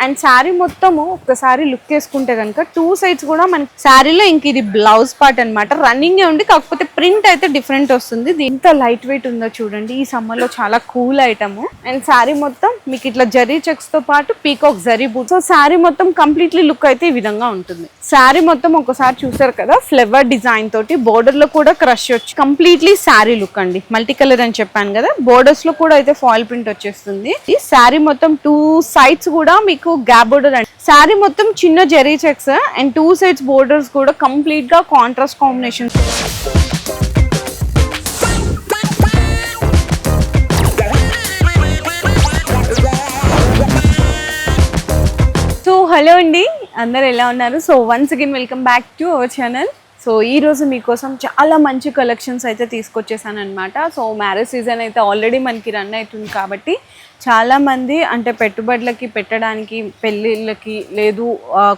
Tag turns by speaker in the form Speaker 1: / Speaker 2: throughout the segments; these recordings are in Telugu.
Speaker 1: అండ్ శారీ మొత్తము ఒక్కసారి లుక్ వేసుకుంటే కనుక టూ సైడ్స్ కూడా మనకి శారీలో ఇంక ఇది బ్లౌజ్ పార్ట్ అనమాట. రన్నింగ్ ఉంది, కాకపోతే ప్రింట్ అయితే డిఫరెంట్ వస్తుంది. దీంతో లైట్ వెయిట్ ఉందో చూడండి. ఈ సమ్మర్ లో చాలా కూల్ ఐటమ్. అండ్ శారీ మొత్తం మీకు ఇట్లా జరీ చెక్స్ తో పాటు peacock zari boot. So sari మొత్తం కంప్లీట్లీ లుక్ అయితే ఈ విధంగా ఉంటుంది. శారీ మొత్తం ఒకసారి చూసారు కదా, ఫ్లవర్ డిజైన్ తోటి బోర్డర్ లో కూడా క్రష్ వచ్చి కంప్లీట్లీ శారీ లుక్ అండి. మల్టీ కలర్ అని చెప్పాను కదా, బోర్డర్స్ లో కూడా అయితే ఫాయిల్ ప్రింట్ వచ్చేస్తుంది. ఈ శారీ మొత్తం టూ సైడ్స్ కూడా మీకు గ్యాప్ బోర్డర్ అండి. శారీ మొత్తం చిన్న zari checks and two sides borders కూడా కంప్లీట్ గా కాంట్రాస్ట్ కాంబినేషన్. సో హలో అండి, అందరు ఎలా ఉన్నారు? So once again welcome back to our channel. So ఈరోజు మీకోసం చాలా మంచి కలెక్షన్స్ అయితే తీసుకొచ్చేసాను అనమాట. సో మ్యారేజ్ సీజన్ అయితే ఆల్రెడీ మనకి రన్ అవుతుంది కాబట్టి చాలామంది అంటే పెట్టుబడులకి పెట్టడానికి, పెళ్ళిళ్ళకి, లేదు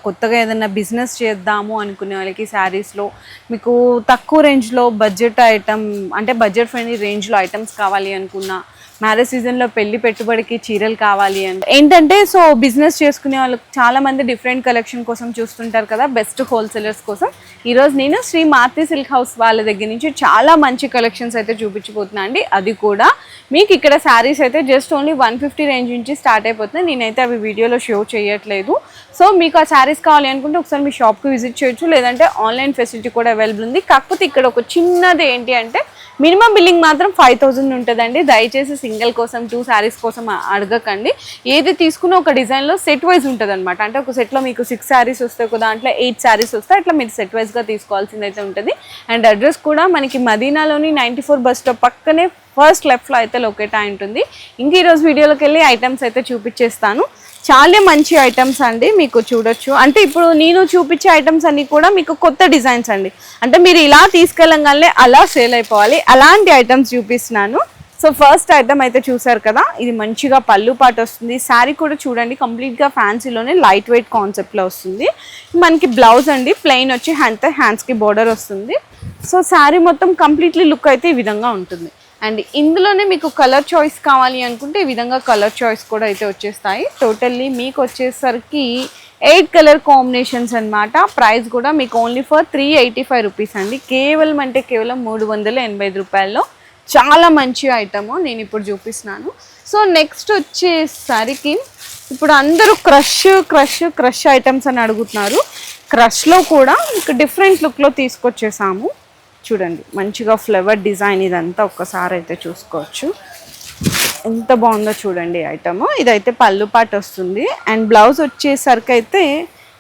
Speaker 1: కొత్తగా ఏదైనా బిజినెస్ చేద్దాము అనుకునే వాళ్ళకి శారీస్లో మీకు తక్కువ రేంజ్లో బడ్జెట్ ఐటమ్ అంటే బడ్జెట్ ఫ్రెండ్లీ రేంజ్లో ఐటమ్స్ కావాలి అనుకున్నా, మ్యారేజ్ సీజన్లో పెళ్లి పెట్టుబడికి చీరలు కావాలి అంటే ఏంటంటే సో బిజినెస్ చేసుకునే వాళ్ళు చాలా మంది డిఫరెంట్ కలెక్షన్ కోసం చూస్తుంటారు కదా, బెస్ట్ హోల్సేలర్స్ కోసం. ఈరోజు నేను శ్రీ మారుతి సిల్క్ హౌస్ వాళ్ళ దగ్గర నుంచి చాలా మంచి కలెక్షన్స్ అయితే చూపించబోతున్నా అండి. అది కూడా మీకు ఇక్కడ శారీస్ అయితే జస్ట్ ఓన్లీ 150 రేంజ్ నుంచి స్టార్ట్ అయిపోతుంది. నేనైతే అవి వీడియోలో షో చేయట్లేదు. సో మీకు ఆ శారీస్ కావాలి అనుకుంటే ఒకసారి మీ షాప్కి విజిట్ చేయొచ్చు, లేదంటే ఆన్లైన్ ఫెసిలిటీ కూడా అవైలబుల్ ఉంది. కాకపోతే ఇక్కడ ఒక చిన్నది ఏంటి అంటే మినిమం బిల్లింగ్ మాత్రం 5000 ఉంటుందండి. దయచేసి సింగిల్ కోసం 2 శారీస్ కోసం అడగకండి. ఏది తీసుకున్నా ఒక డిజైన్లో సెట్ వైజ్ ఉంటుంది అనమాట. అంటే ఒక సెట్లో మీకు 6 శారీస్ వస్తాయి, ఒక దాంట్లో 8 శారీస్ వస్తాయి. అట్లా మీరు సెట్ వైజ్గా తీసుకోవాల్సింది అయితే ఉంటుంది. అండ్ అడ్రస్ కూడా మనకి మదీనాలోని 94 బస్ స్టాప్ పక్కనే ఫస్ట్ లెఫ్ట్లో అయితే లొకేట్ అయి ఉంటుంది. ఇంక ఈరోజు వీడియోలోకి వెళ్ళి ఐటమ్స్ అయితే చూపించేస్తాను. చాలా మంచి ఐటమ్స్ అండి, మీకు చూడొచ్చు. అంటే ఇప్పుడు నేను చూపించే ఐటమ్స్ అన్ని కూడా మీకు కొత్త డిజైన్స్ అండి. అంటే మీరు ఇలా తీసుకెళ్ళగానే అలా సేల్ అయిపోవాలి, అలాంటి ఐటమ్స్ చూపిస్తున్నాను. సో ఫస్ట్ ఐటమ్ అయితే చూసారు కదా, ఇది మంచిగా పళ్ళు పాటు వస్తుంది. శారీ కూడా చూడండి కంప్లీట్గా ఫ్యాన్సీలోనే లైట్ వెయిట్ కాన్సెప్ట్లో వస్తుంది. మనకి బ్లౌజ్ అండి ప్లెయిన్ వచ్చి హ్యాండ్స్కి బోర్డర్ వస్తుంది. సో శారీ మొత్తం కంప్లీట్లీ లుక్ అయితే ఈ విధంగా ఉంటుంది. అండ్ ఇందులోనే మీకు కలర్ చాయిస్ కావాలి అనుకుంటే ఈ విధంగా కలర్ చాయిస్ కూడా అయితే వచ్చేస్తాయి. టోటల్లీ మీకు వచ్చేసరికి 8 కలర్ కాంబినేషన్స్ అనమాట. ప్రైస్ కూడా మీకు ఓన్లీ ఫర్ 385 రూపీస్ అండి. కేవలం అంటే కేవలం 385 రూపాయల్లో చాలా మంచి ఐటమ్ నేను ఇప్పుడు చూపిస్తున్నాను. సో నెక్స్ట్ వచ్చేసరికి ఇప్పుడు అందరూ క్రష్ ఐటమ్స్ అని అడుగుతున్నారు. క్రష్లో కూడా మీకు డిఫరెంట్ లుక్లో తీసుకొచ్చేసాము. చూడండి మంచిగా ఫ్లవర్ డిజైన్, ఇదంతా ఒక్కసారి అయితే చూసుకోవచ్చు. ఎంత బాగుందో చూడండి ఐటమ్. ఇదైతే పళ్ళు పాటు వస్తుంది. అండ్ బ్లౌజ్ వచ్చేసరికి అయితే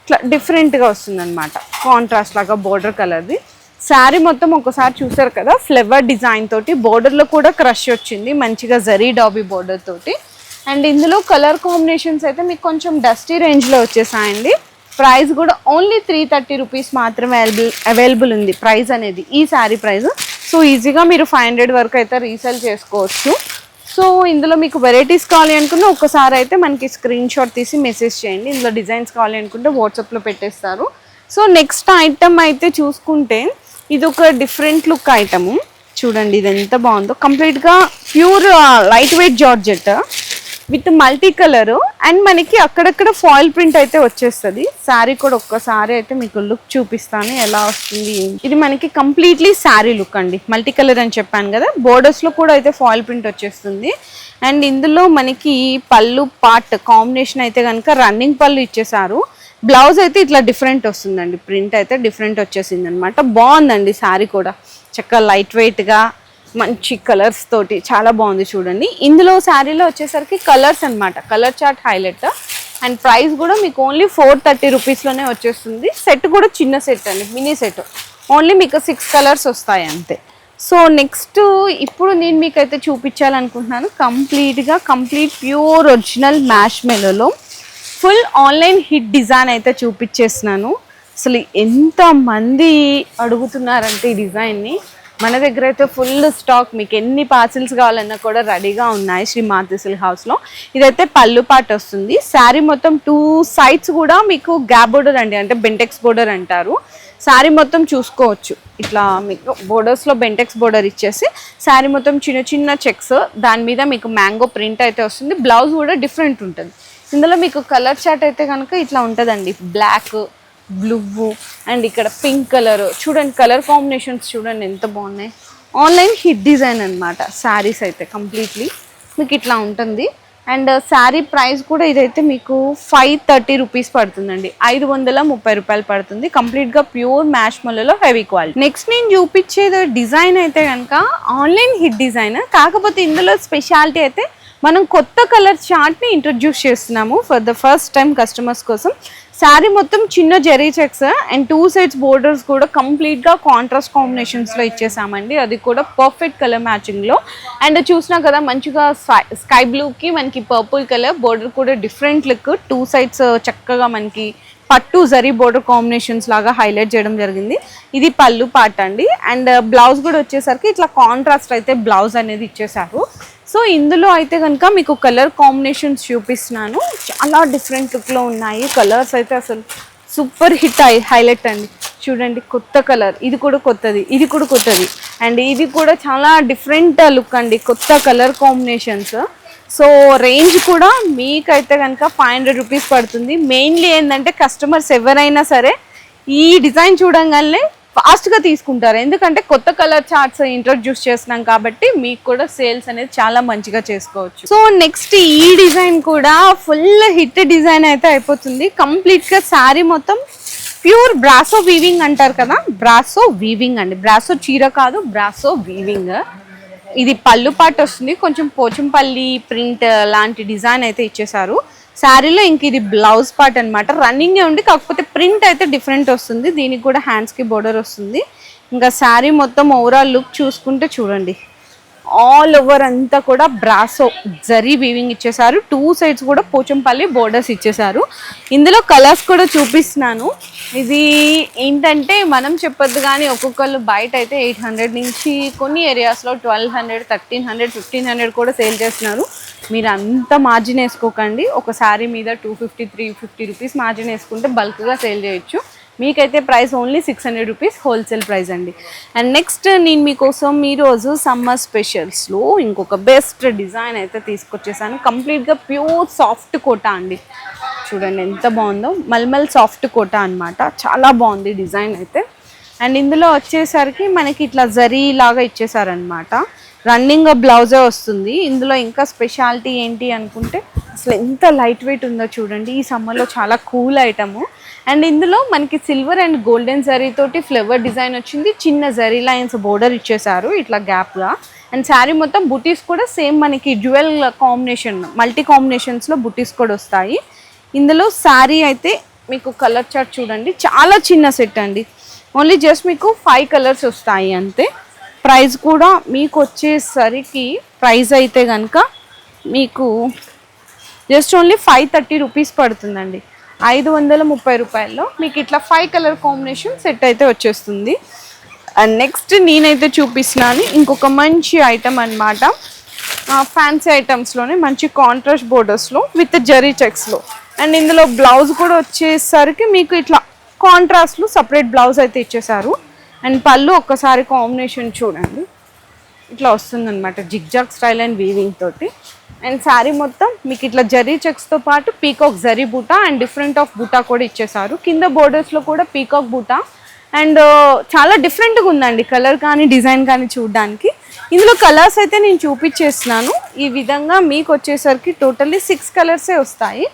Speaker 1: ఇట్లా డిఫరెంట్గా వస్తుంది అనమాట, కాంట్రాస్ట్ లాగా బోర్డర్ కలర్ది. శారీ మొత్తం ఒకసారి చూసారు కదా, ఫ్లవర్ డిజైన్ తోటి బోర్డర్లో కూడా క్రష్ వచ్చింది, మంచిగా జరీ డాబీ బోర్డర్ తోటి. అండ్ ఇందులో కలర్ కాంబినేషన్స్ అయితే మీకు కొంచెం డస్టీ రేంజ్లో వచ్చేసాయండి. ప్రైస్ కూడా ఓన్లీ 330 రూపీస్ మాత్రమే అవైలబుల్ ఉంది ప్రైస్ అనేది, ఈ శారీ ప్రైస్. సో ఈజీగా మీరు 500 వరకు అయితే రీసేల్ చేసుకోవచ్చు. సో ఇందులో మీకు వెరైటీస్ కావాలి అనుకుంటే ఒకసారి అయితే మనకి స్క్రీన్ షాట్ తీసి మెసేజ్ చేయండి. ఇందులో డిజైన్స్ కావాలి అనుకుంటే వాట్సాప్లో పెట్టేస్తారు. సో నెక్స్ట్ ఐటమ్ అయితే చూసుకుంటే ఇది ఒక డిఫరెంట్ లుక్ ఐటము. చూడండి ఇది ఎంత బాగుందో, కంప్లీట్గా pure light weight georgette with multi colour and మనకి అక్కడక్కడ ఫాయిల్ ప్రింట్ అయితే వచ్చేస్తుంది. శారీ కూడా ఒక్కసారి అయితే మీకు లుక్ చూపిస్తాను ఎలా వస్తుంది. ఇది మనకి కంప్లీట్లీ శారీ లుక్ అండి, మల్టీ కలర్ అని చెప్పాను కదా, బోర్డర్స్లో కూడా అయితే ఫాయిల్ ప్రింట్ వచ్చేస్తుంది. అండ్ ఇందులో మనకి పళ్ళు పార్ట్ కాంబినేషన్ అయితే కనుక రన్నింగ్ పళ్ళు ఇచ్చేసారు. బ్లౌజ్ అయితే ఇట్లా డిఫరెంట్ వస్తుందండి, ప్రింట్ అయితే డిఫరెంట్ వచ్చేసింది అనమాట. బాగుందండి శారీ కూడా, చక్కగా లైట్ వెయిట్గా మంచి కలర్స్ తోటి చాలా బాగుంది చూడండి. ఇందులో శారీలో వచ్చేసరికి కలర్స్ అనమాట, colour chart highlight. And price కూడా మీకు ఓన్లీ 430 రూపీస్లోనే వచ్చేస్తుంది. సెట్ కూడా చిన్న సెట్ అండి, మినీ సెట్. ఓన్లీ మీకు 6 కలర్స్ వస్తాయి అంతే. సో నెక్స్ట్ ఇప్పుడు నేను మీకైతే చూపించాలనుకుంటున్నాను కంప్లీట్ ప్యూర్ ఒరిజినల్ మ్యాష్ మెలోలో ఫుల్ ఆన్లైన్ హిట్ డిజైన్ అయితే చూపించేస్తున్నాను. అసలు ఎంతమంది అడుగుతున్నారంటే ఈ డిజైన్ని. మన దగ్గర అయితే ఫుల్ స్టాక్, మీకు ఎన్ని పార్సిల్స్ కావాలన్నా కూడా రెడీగా ఉన్నాయి శ్రీ మారుతి సిల్క్ హౌస్లో. ఇదైతే పళ్ళు పాటు వస్తుంది. శారీ మొత్తం 2 సైడ్స్ కూడా మీకు గ్యాప్ బోర్డర్ అండి, అంటే బెంటెక్స్ బోర్డర్ అంటారు. శారీ మొత్తం చూసుకోవచ్చు, ఇట్లా మీకు బోర్డర్స్లో బెంటెక్స్ బోర్డర్ ఇచ్చేసి శారీ మొత్తం చిన్న చిన్న చెక్స్, దాని మీద మీకు మ్యాంగో ప్రింట్ అయితే వస్తుంది. బ్లౌజ్ కూడా డిఫరెంట్ ఉంటుంది. ఇందులో మీకు కలర్ చార్ట్ అయితే కనుక ఇట్లా ఉంటుందండి, బ్లాక్, బ్లూ అండ్ ఇక్కడ పింక్ కలర్. చూడండి కలర్ కాంబినేషన్స్ చూడండి ఎంత బాగున్నాయి. ఆన్లైన్ హిట్ డిజైన్ అనమాట శారీస్ అయితే కంప్లీట్లీ మీకు ఇట్లా ఉంటుంది. అండ్ శారీ ప్రైస్ కూడా ఇదైతే మీకు 530 రూపీస్ పడుతుందండి, 530 రూపాయలు పడుతుంది. కంప్లీట్గా ప్యూర్ మ్యాష్ మల్లలో హెవీ క్వాలిటీ. నెక్స్ట్ నేను చూపించేది డిజైన్ అయితే కనుక ఆన్లైన్ హిట్ డిజైన్, కాకపోతే ఇందులో స్పెషాలిటీ అయితే మనం కొత్త కలర్ చార్ట్ని ఇంట్రడ్యూస్ చేస్తున్నాము for the first time customers కోసం. శారీ మొత్తం చిన్న zari checks and 2 sides borders కూడా కంప్లీట్గా కాంట్రాస్ట్ కాంబినేషన్స్లో ఇచ్చేసామండి, అది కూడా పర్ఫెక్ట్ కలర్ మ్యాచింగ్లో. అండ్ చూసినా కదా మంచిగా స్కై బ్లూకి మనకి పర్పుల్ కలర్ బోర్డర్ కూడా డిఫరెంట్ లుక్, 2 సైడ్స్ చక్కగా మనకి పట్టు జరీ బోర్డర్ కాంబినేషన్స్ లాగా హైలైట్ చేయడం జరిగింది. ఇది పళ్ళు పార్ట్ అండి. అండ్ బ్లౌజ్ కూడా వచ్చేసరికి ఇట్లా కాంట్రాస్ట్ అయితే బ్లౌజ్ అనేది ఇచ్చేసారు. సో ఇందులో అయితే కనుక మీకు కలర్ కాంబినేషన్స్ చూపిస్తున్నాను, చాలా డిఫరెంట్ లుక్లో ఉన్నాయి. కలర్స్ అయితే అసలు సూపర్ హిట్ హైలైట్ అండి. చూడండి కొత్త కలర్, ఇది కూడా కొత్తది, ఇది కూడా కొత్తది అండ్ ఇది కూడా చాలా డిఫరెంట్ లుక్ అండి, కొత్త కలర్ కాంబినేషన్స్. సో రేంజ్ కూడా మీకైతే కనుక 500 రూపీస్ పడుతుంది. మెయిన్లీ ఏంటంటే కస్టమర్స్ ఎవరైనా సరే ఈ డిజైన్ చూడంగానే ఫాస్ట్గా తీసుకుంటారు, ఎందుకంటే కొత్త కలర్ చార్ట్స్ ఇంట్రడ్యూస్ చేస్తున్నాం కాబట్టి మీకు కూడా సేల్స్ అనేది చాలా మంచిగా చేసుకోవచ్చు. సో నెక్స్ట్ ఈ డిజైన్ కూడా ఫుల్ హిట్ డిజైన్ అయితే అయిపోతుంది. కంప్లీట్గా శారీ మొత్తం ప్యూర్ బ్రాసో వీవింగ్ అంటారు కదా, బ్రాసో వీవింగ్ అండి, బ్రాసో చీర కాదు, బ్రాసో వీవింగ్. ఇది పళ్ళు పాటు వస్తుంది, కొంచెం పోచంపల్లి ప్రింట్ లాంటి డిజైన్ అయితే ఇచ్చేసారు శారీలో. ఇంక ఇది బ్లౌజ్ పార్ట్ అనమాట, రన్నింగే ఉండి కాకపోతే ప్రింట్ అయితే డిఫరెంట్ వస్తుంది, దీనికి కూడా హ్యాండ్స్కి బోర్డర్ వస్తుంది. ఇంకా శారీ మొత్తం ఓవరాల్ లుక్ చూసుకుంటే చూడండి, ఆల్ ఓవర్ అంతా కూడా బ్రాసో జరీ వీవింగ్ ఇచ్చేసారు, 2 సైడ్స్ కూడా పోచంపల్లి బోర్డర్స్ ఇచ్చేసారు. ఇందులో కలర్స్ కూడా చూపిస్తున్నాను. ఇది ఏంటంటే మనం చెప్పొద్దు కానీ ఒక్కొక్కళ్ళు బయట అయితే 800 నుంచి, కొన్ని ఏరియాస్లో 1200, 1300, 1500 కూడా సేల్ చేస్తున్నారు. మీరు అంత మార్జిన్ వేసుకోకండి, ఒక శారీ మీద 250, 350 రూపీస్ మార్జిన్ వేసుకుంటే బల్క్గా సేల్ చేయొచ్చు. మీకైతే price only 600 rupees wholesale price అండి. అండ్ నెక్స్ట్ నేను మీకోసం ఈరోజు సమ్మర్ స్పెషల్స్లో ఇంకొక బెస్ట్ డిజైన్ అయితే తీసుకొచ్చేసాను. కంప్లీట్గా ప్యూర్ సాఫ్ట్ కోటా అండి, చూడండి ఎంత బాగుందో, మల్మల్ సాఫ్ట్ కోటా అనమాట, చాలా బాగుంది డిజైన్ అయితే. అండ్ ఇందులో వచ్చేసరికి మనకి ఇట్లా జరీ లాగా ఇచ్చేసారనమాట, రన్నింగ్ బ్లౌజే వస్తుంది. ఇందులో ఇంకా స్పెషాలిటీ ఏంటి అనుకుంటే అసలు ఎంత లైట్ వెయిట్ ఉందో చూడండి, ఈ సమ్మర్లో చాలా కూల్ ఐటము. అండ్ ఇందులో మనకి సిల్వర్ అండ్ గోల్డెన్ జరీ తోటి ఫ్లవర్ డిజైన్ వచ్చింది, చిన్న జరీ లైన్స్ బోర్డర్ ఇచ్చేసారు ఇట్లా గ్యాప్గా. అండ్ శారీ మొత్తం బుటీస్ కూడా సేమ్ మనకి డ్యూయల్ కాంబినేషన్, మల్టీ కాంబినేషన్స్లో బుటీస్ కూడా వస్తాయి. ఇందులో శారీ అయితే మీకు కలర్ చార్ట్ చూడండి, చాలా చిన్న సెట్ అండి, ఓన్లీ జస్ట్ మీకు 5 కలర్స్ వస్తాయి అంతే. ప్రైస్ కూడా మీకు వచ్చేసరికి ప్రైస్ అయితే కనుక మీకు జస్ట్ ఓన్లీ 530 రూపీస్ పడుతుందండి, 530 రూపాయల్లో మీకు ఇట్లా 5 కలర్ కాంబినేషన్ సెట్ అయితే వచ్చేస్తుంది. అండ్ నెక్స్ట్ నేనైతే చూపిస్తున్నాను ఇంకొక మంచి ఐటమ్ అనమాట, ఫ్యాన్సీ ఐటమ్స్లోనే మంచి కాంట్రాస్ట్ బోర్డర్స్లో విత్ జరీ చెక్స్లో. అండ్ ఇందులో బ్లౌజ్ కూడా వచ్చేసరికి మీకు ఇట్లా కాంట్రాస్ట్లో సపరేట్ బ్లౌజ్ అయితే ఇచ్చేసారు. అండ్ పళ్ళు ఒక్కసారి కాంబినేషన్ చూడండి, ఇట్లా వస్తుంది అనమాట, జిగ్జాగ్ స్టైల్ అండ్ వీవింగ్ తోటి. అండ్ శారీ మొత్తం మీకు ఇట్లా జరీ చెక్స్తో పాటు పీకాక్ జరీ బూటా అండ్ డిఫరెంట్ ఆఫ్ బూటా కూడా ఇచ్చేసారు. కింద బోర్డర్స్లో కూడా పీకాక్ బూటా అండ్ చాలా డిఫరెంట్గా ఉందండి కలర్ కానీ డిజైన్ కానీ చూడడానికి. ఇందులో కలర్స్ అయితే నేను చూపించేస్తున్నాను, ఈ విధంగా మీకు వచ్చేసరికి టోటల్లీ 6 కలర్సే వస్తాయి.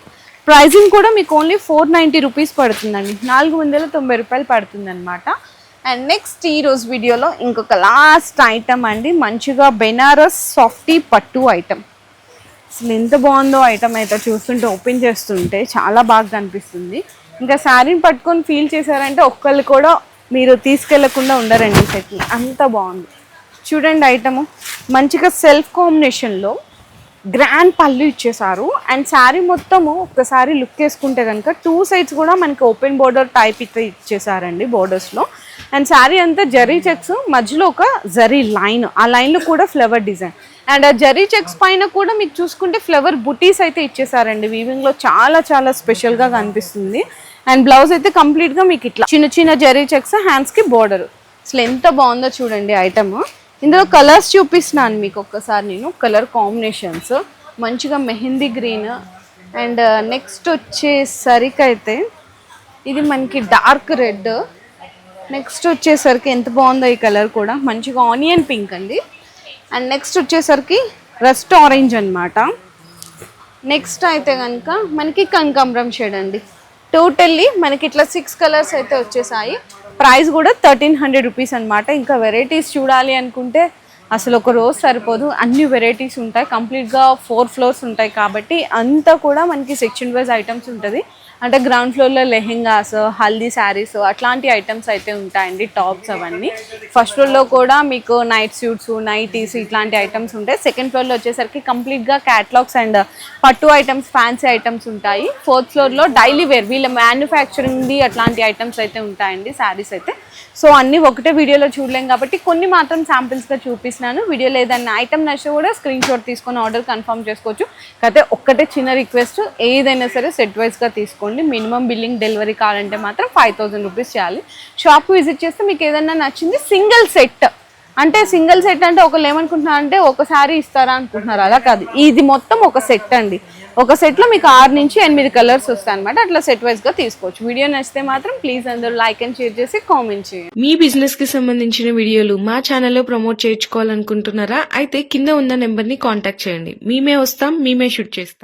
Speaker 1: ప్రైజింగ్ కూడా మీకు ఓన్లీ 490 రూపీస్ పడుతుందండి, 490 రూపాయలు పడుతుంది అనమాట. అండ్ నెక్స్ట్ ఈరోజు వీడియోలో ఇంకొక లాస్ట్ ఐటమ్ అండి, మంచిగా బెనారస్ సాఫ్టీ పట్టు ఐటమ్. అసలు ఎంత బాగుందో ఐటమ్ అయితే, చూస్తుంటే ఓపెన్ చేస్తుంటే చాలా బాగా కనిపిస్తుంది. ఇంకా శారీని పట్టుకొని ఫీల్ చేశారంటే ఒక్కళ్ళు కూడా మీరు తీసుకెళ్లకుండా ఉండరండి సెట్ని, అంత బాగుంది. చూడండి ఐటము మంచిగా సెల్ఫ్ కాంబినేషన్లో గ్రాండ్ పళ్ళు ఇచ్చేసారు. అండ్ శారీ మొత్తము ఒక్కసారి లుక్ వేసుకుంటే కనుక 2 సైడ్స్ కూడా మనకి ఓపెన్ బోర్డర్ టైప్ అయితే ఇచ్చేసారండి బోర్డర్స్లో. అండ్ శారీ అంతా జరీ చెక్స్, మధ్యలో ఒక జరీ లైన్, ఆ లైన్లో కూడా ఫ్లవర్ డిజైన్. అండ్ ఆ జరీ చెక్స్ పైన కూడా మీకు చూసుకుంటే ఫ్లవర్ బుటీస్ అయితే ఇచ్చేసారండి, వీవింగ్లో చాలా చాలా స్పెషల్గా కనిపిస్తుంది. అండ్ బ్లౌజ్ అయితే కంప్లీట్గా మీకు ఇట్లా చిన్న చిన్న జరీ చెక్స్, హ్యాండ్స్కి బోర్డర్. అసలు ఎంత బాగుందో చూడండి ఐటమ్. ఇందులో కలర్స్ చూపిస్తున్నాను మీకు ఒక్కసారి నేను, కలర్ కాంబినేషన్స్ మంచిగా మెహందీ గ్రీన్ అండ్ నెక్స్ట్ వచ్చేసరికి అయితే ఇది మనకి డార్క్ రెడ్. నెక్స్ట్ వచ్చేసరికి ఎంత బాగుందో ఈ కలర్ కూడా, మంచిగా ఆనియన్ పింక్ అండి. అండ్ నెక్స్ట్ వచ్చేసరికి రస్ట్ ఆరెంజ్ అనమాట. నెక్స్ట్ అయితే కనుక మనకి కనకాంబరం షేడ్ అండి. టోటల్లీ మనకి ఇట్లా 6 కలర్స్ అయితే వచ్చేసాయి. ప్రైస్ కూడా 1300 రూపీస్ అనమాట. ఇంకా వెరైటీస్ చూడాలి అనుకుంటే అసలు ఒక రోజు సరిపోదు, అన్ని వెరైటీస్ ఉంటాయి. కంప్లీట్గా 4 ఫ్లోర్స్ ఉంటాయి కాబట్టి అంతా కూడా మనకి సెక్షన్ వైజ్ ఐటమ్స్ ఉంటుంది. అంటే గ్రౌండ్ ఫ్లోర్లో లెహెంగాస్, హల్దీ శారీస్ అట్లాంటి ఐటమ్స్ అయితే ఉంటాయండి, టాప్స్ అవన్నీ. ఫస్ట్ ఫ్లోర్లో కూడా మీకు నైట్ సూట్స్, నైటీస్ ఇట్లాంటి ఐటమ్స్ ఉంటాయి. సెకండ్ ఫ్లోర్లో వచ్చేసరికి కంప్లీట్గా క్యాటలాగ్స్ అండ్ పట్టు ఐటమ్స్, ఫ్యాన్సీ ఐటమ్స్ ఉంటాయి. ఫోర్త్ ఫ్లోర్లో డైలీ వేర్ వీళ్ళ మ్యానుఫ్యాక్చరింగ్ది అట్లాంటి ఐటమ్స్ అయితే ఉంటాయండి, శారీస్ అయితే. సో అన్నీ ఒకటే వీడియోలో చూడలేం కాబట్టి కొన్ని మాత్రం శాంపిల్స్గా చూపిస్తున్నాను. వీడియోలో ఏదైనా ఐటమ్ నచ్చితే కూడా స్క్రీన్ షాట్ తీసుకొని ఆర్డర్ కన్ఫర్మ్ చేసుకోవచ్చు. అయితే ఒక్కటే చిన్న రిక్వెస్ట్, ఏదైనా సరే సెట్ వైజ్గా తీసుకోండి. మినిమం బిల్లింగ్ డెలివరీ కావాలంటే మాత్రం 5000 రూపీస్ చేయాలి. షాప్ విజిట్ చేస్తే మీకు ఏదైనా నచ్చింది సింగిల్ సెట్ అంటే, సింగిల్ సెట్ అంటే ఒకళ్ళు ఏమనుకుంటున్నారు అంటే ఒకసారి ఇస్తారా అనుకుంటున్నారు, అలా కాదు. ఇది మొత్తం ఒక సెట్ అండి. ఒక సెట్లో మీకు 6 నుంచి 8 కలర్స్ వస్తాయి అనమాట. అట్లా సెట్ వైజ్గా తీసుకోవచ్చు. వీడియో నచ్చితే మాత్రం ప్లీజ్ అందరూ లైక్ అండ్ షేర్ చేసి కామెంట్ చేయండి.
Speaker 2: మీ బిజినెస్ కి సంబంధించిన వీడియోలు మా ఛానల్లో ప్రమోట్ చేయించుకోవాలనుకుంటున్నారా? అయితే కింద ఉన్న నెంబర్ ని కాంటాక్ట్ చేయండి. మేమే వస్తాం, మేమే షూట్ చేస్తాం.